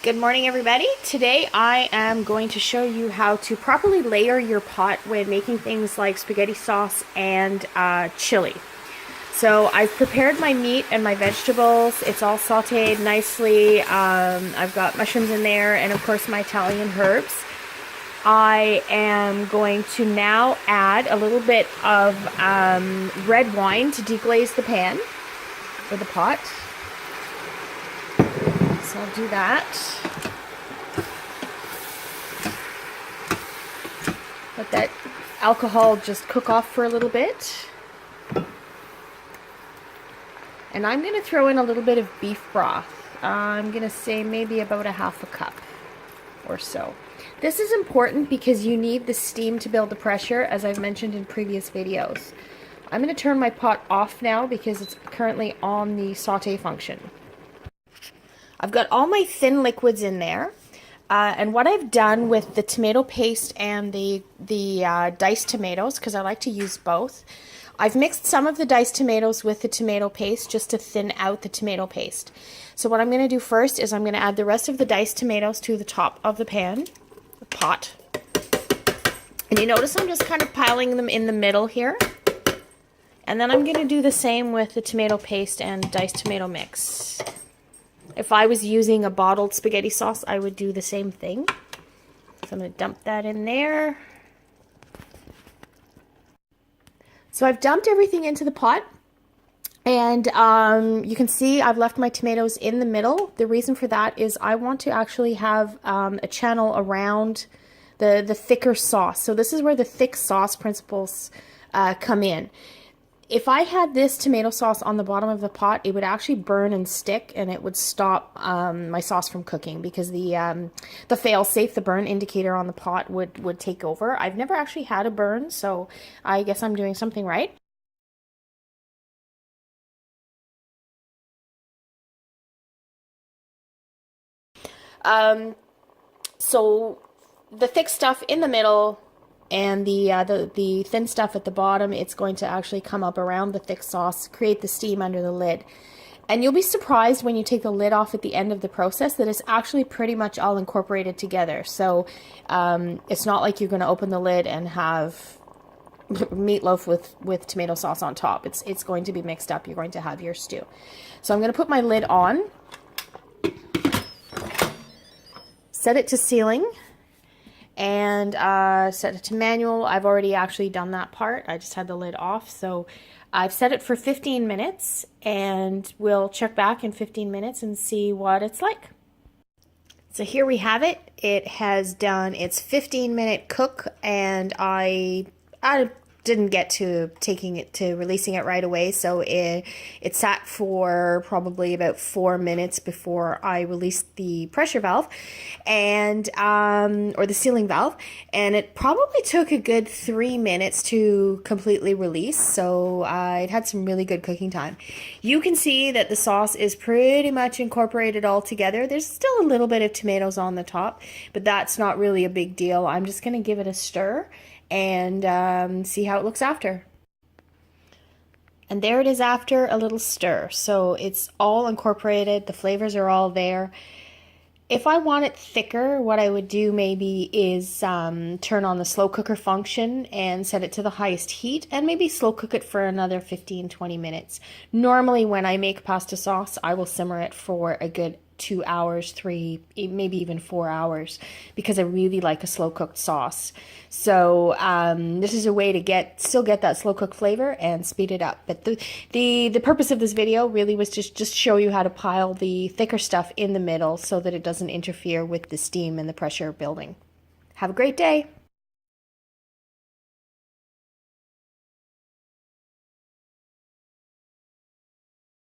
Good morning, everybody. Today I am going to show you how to properly layer your pot when making things like spaghetti sauce and chili. So I've prepared my meat and my vegetables. It's all sauteed nicely. I've got mushrooms in there and of course my Italian herbs. I am going to now add a little bit of red wine to deglaze the pan or the pot. So I'll do that. Let that alcohol just cook off for a little bit. And I'm going to throw in a little bit of beef broth. I'm going to say maybe about a half a cup or so. This is important because you need the steam to build the pressure, as I've mentioned in previous videos. I'm going to turn my pot off now because it's currently on the saute function. I've got all my thin liquids in there, and what I've done with the tomato paste and the diced tomatoes, because I like to use both, I've mixed some of the diced tomatoes with the tomato paste just to thin out the tomato paste. So what I'm going to do first is I'm going to add the rest of the diced tomatoes to the top of the pot. And you notice I'm just kind of piling them in the middle here. And then I'm going to do the same with the tomato paste and diced tomato mix. If I was using a bottled spaghetti sauce, I would do the same thing. So I'm going to dump that in there. So I've dumped everything into the pot. And you can see I've left my tomatoes in the middle. The reason for that is I want to actually have a channel around the thicker sauce. So this is where the thick sauce principles come in. If I had this tomato sauce on the bottom of the pot, it would actually burn and stick, and it would stop my sauce from cooking because the fail-safe, the burn indicator on the pot would take over. I've never actually had a burn, so I guess I'm doing something right. So the thick stuff in the middle, and the thin stuff at the bottom, it's going to actually come up around the thick sauce, create the steam under the lid. And you'll be surprised when you take the lid off at the end of the process that it's actually pretty much all incorporated together. So it's not like you're going to open the lid and have meatloaf with tomato sauce on top. It's going to be mixed up. You're going to have your stew. So I'm going to put my lid on, set it to sealing, and set it to manual. I've already actually done that part. I just had the lid off. So I've set it for 15 minutes and we'll check back in 15 minutes and see what it's like. So here we have it. It has done its 15-minute cook, and I didn't get to releasing it right away, so it sat for probably about 4 minutes before I released the pressure valve and or the sealing valve, and it probably took a good 3 minutes to completely release. So it had some really good cooking time. You can see that the sauce is pretty much incorporated all together. There's still a little bit of tomatoes on the top, but that's not really a big deal. I'm just going to give it a stir and see how it looks after. And there it is after a little stir. So it's all incorporated, the flavors are all there. If I want it thicker, what I would do maybe is turn on the slow cooker function and set it to the highest heat and maybe slow cook it for another 15-20 minutes. Normally when I make pasta sauce, I will simmer it for a good 2 hours, 3, maybe even 4 hours, because I really like a slow cooked sauce. So this is a way to still get that slow cooked flavor and speed it up. But the purpose of this video really was just show you how to pile the thicker stuff in the middle so that it doesn't interfere with the steam and the pressure building. Have a great day.